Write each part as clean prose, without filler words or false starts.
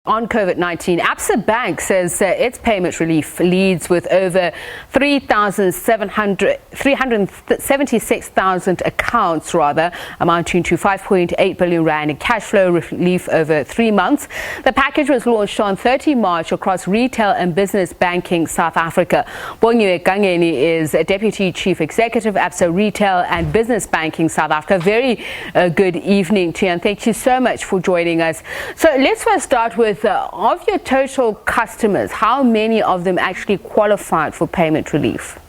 On COVID-19, Absa Bank says its payment relief leads with over 376,000 accounts, amounting to 5.8 billion rand in cash flow relief over 3 months. The package was launched on 30 March across retail and business banking South Africa. Bongiwe Gangeni is Deputy Chief Executive, Absa Retail and Business Banking South Africa. Very good evening to you, and thank you so much for joining us. So let's first start with of your total customers, how many of them actually qualified for payment relief?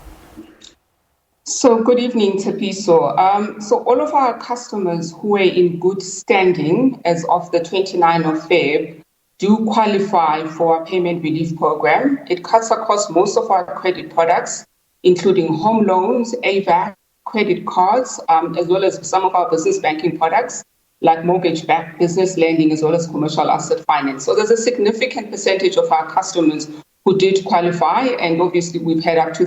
So good evening, Tepiso. So all of our customers who are in good standing as of the 29th of Feb do qualify for our payment relief program. It cuts across most of our credit products, including home loans, AVAC, credit cards, as well as some of our business banking products, like mortgage-backed business lending, as well as commercial asset finance. So there's a significant percentage of our customers who did qualify, and obviously we've had up to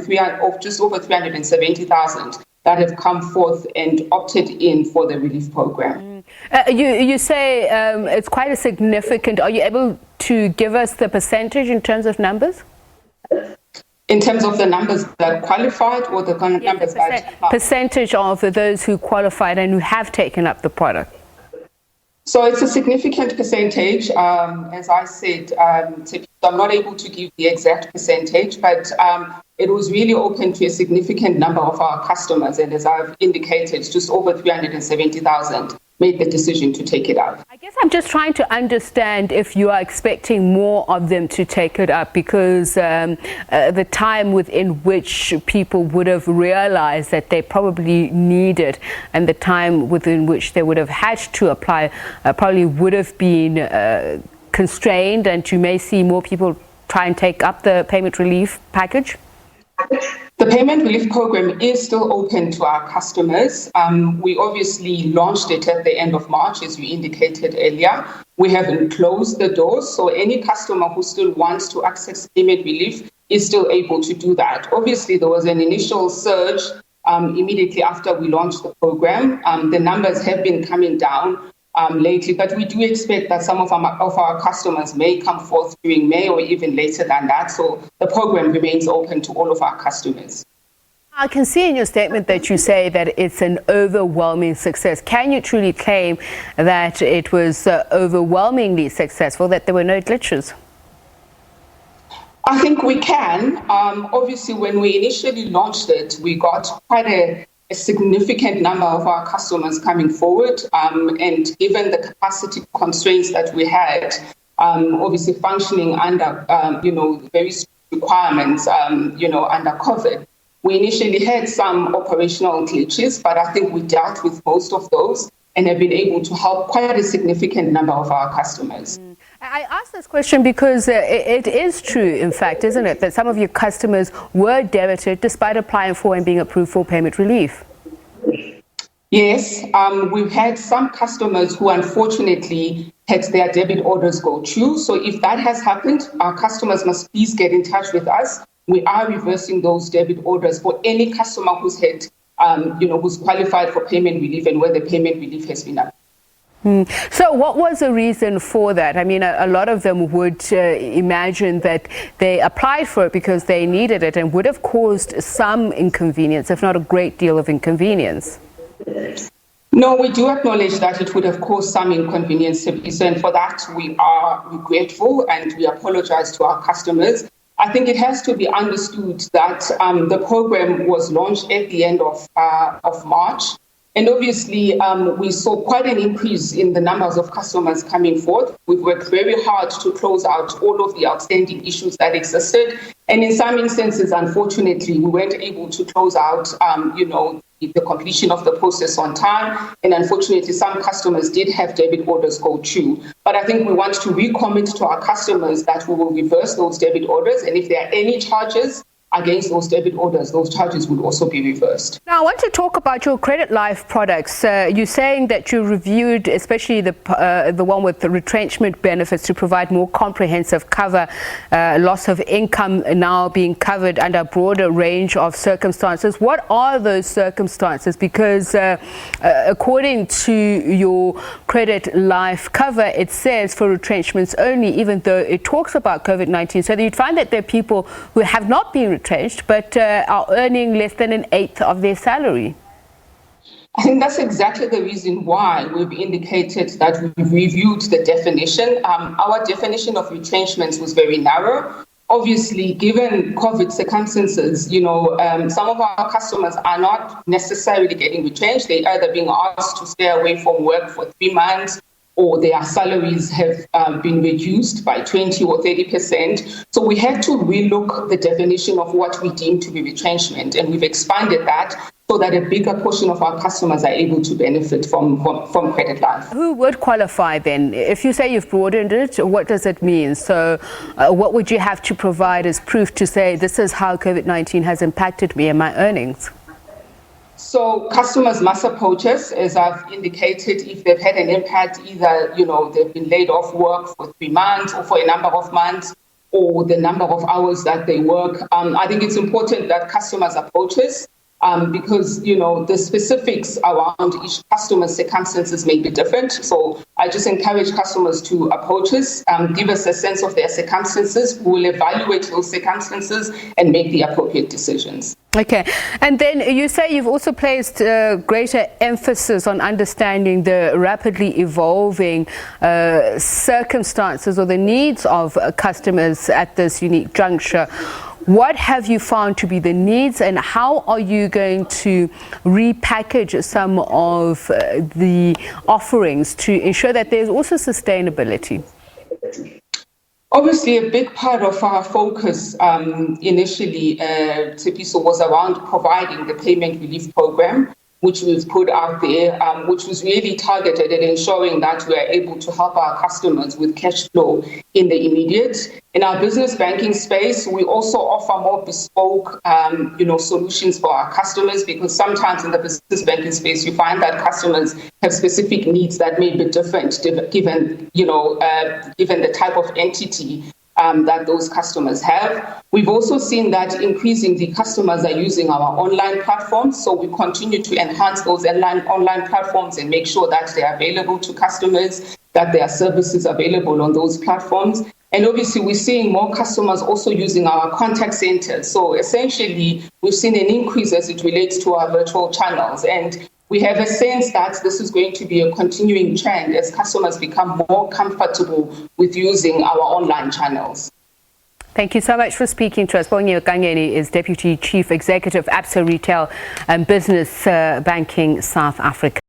just over 370,000 that have come forth and opted in for the relief program. You say it's quite a significant. Are you able to give us the percentage in terms of numbers? In terms of the numbers that qualified, or the kind of numbers that percentage of those who qualified and who have taken up the product? So it's a significant percentage. As I said, I'm not able to give the exact percentage, but it was really open to a significant number of our customers. And as I've indicated, just over 370,000 made the decision to take it up. I guess I'm just trying to understand if you are expecting more of them to take it up, because the time within which people would have realized that they probably need it and the time within which they would have had to apply probably would have been constrained, and you may see more people try and take up the payment relief package? The payment relief program is still open to our customers. We obviously launched it at the end of March, as you indicated earlier. We haven't closed the doors, so any customer who still wants to access payment relief is still able to do that. Obviously, there was an initial surge immediately after we launched the program. The numbers have been coming down lately, but we do expect that some of our customers may come forth during May or even later than that. So the program remains open to all of our customers. I can see in your statement that you say that it's an overwhelming success. Can you truly claim that it was overwhelmingly successful, that there were no glitches? I think we can. Obviously, when we initially launched it, we got quite a significant number of our customers coming forward, and given the capacity constraints that we had, obviously functioning under very strict requirements, under COVID, we initially had some operational glitches, but I think we dealt with most of those and have been able to help quite a significant number of our customers. I asked this question because it is true, in fact, isn't it, that some of your customers were debited despite applying for and being approved for payment relief? Yes, we've had some customers who unfortunately had their debit orders go through. So if that has happened, our customers must please get in touch with us. We are reversing those debit orders for any customer who's had, who's qualified for payment relief and where the payment relief has been up. So what was the reason for that? I mean, a lot of them would imagine that they applied for it because they needed it and would have caused some inconvenience, if not a great deal of inconvenience. No, we do acknowledge that it would have caused some inconvenience, and for that we are regretful and we apologize to our customers. I think it has to be understood that the program was launched at the end of March. And obviously, we saw quite an increase in the numbers of customers coming forth. We've worked very hard to close out all of the outstanding issues that existed. And in some instances, unfortunately, we weren't able to close out, the completion of the process on time. And unfortunately, some customers did have debit orders go through. But I think we want to recommit to our customers that we will reverse those debit orders. And if there are any charges against those debit orders, those charges would also be reversed. Now, I want to talk about your credit life products. You're saying that you reviewed, especially the one with the retrenchment benefits, to provide more comprehensive cover, loss of income now being covered under a broader range of circumstances. What are those circumstances? Because according to your credit life cover, it says for retrenchments only, even though it talks about COVID-19. So you'd find that there are people who have not been retrenched but are earning less than an eighth of their salary. I think that's exactly the reason why we've indicated that we've reviewed the definition. Our definition of retrenchments was very narrow. Obviously, given COVID circumstances, some of our customers are not necessarily getting retrenched. They're either being asked to stay away from work for 3 months, or their salaries have been reduced by 20 or 30%. So we had to relook the definition of what we deem to be retrenchment, and we've expanded that so that a bigger portion of our customers are able to benefit from credit life. Who would qualify then? If you say you've broadened it, what does it mean? So what would you have to provide as proof to say this is how COVID-19 has impacted me and my earnings? So customers must approach us, as I've indicated, if they've had an impact, either, they've been laid off work for 3 months or for a number of months, or the number of hours that they work. I think it's important that customers approach us because, the specifics around each customer's circumstances may be different. So I just encourage customers to approach us, give us a sense of their circumstances. We'll evaluate those circumstances and make the appropriate decisions. Okay. And then you say you've also placed greater emphasis on understanding the rapidly evolving circumstances or the needs of customers at this unique juncture. What have you found to be the needs, and how are you going to repackage some of the offerings to ensure that there's also sustainability? Obviously, a big part of our focus initially, Tshepiso, was around providing the payment relief program, which we've put out there, which was really targeted at ensuring that we are able to help our customers with cash flow in the immediate. In our business banking space, we also offer more bespoke, solutions for our customers, because sometimes in the business banking space, you find that customers have specific needs that may be different given the type of entity that those customers have. We've also seen that increasingly customers are using our online platforms, so we continue to enhance those online platforms and make sure that they are available to customers, that there are services available on those platforms. And obviously, we're seeing more customers also using our contact centers. So essentially, we've seen an increase as it relates to our virtual channels. And we have a sense that this is going to be a continuing trend as customers become more comfortable with using our online channels. Thank you so much for speaking to us. Bongiwe Gangeni is Deputy Chief Executive, Absa Retail and Business Banking South Africa.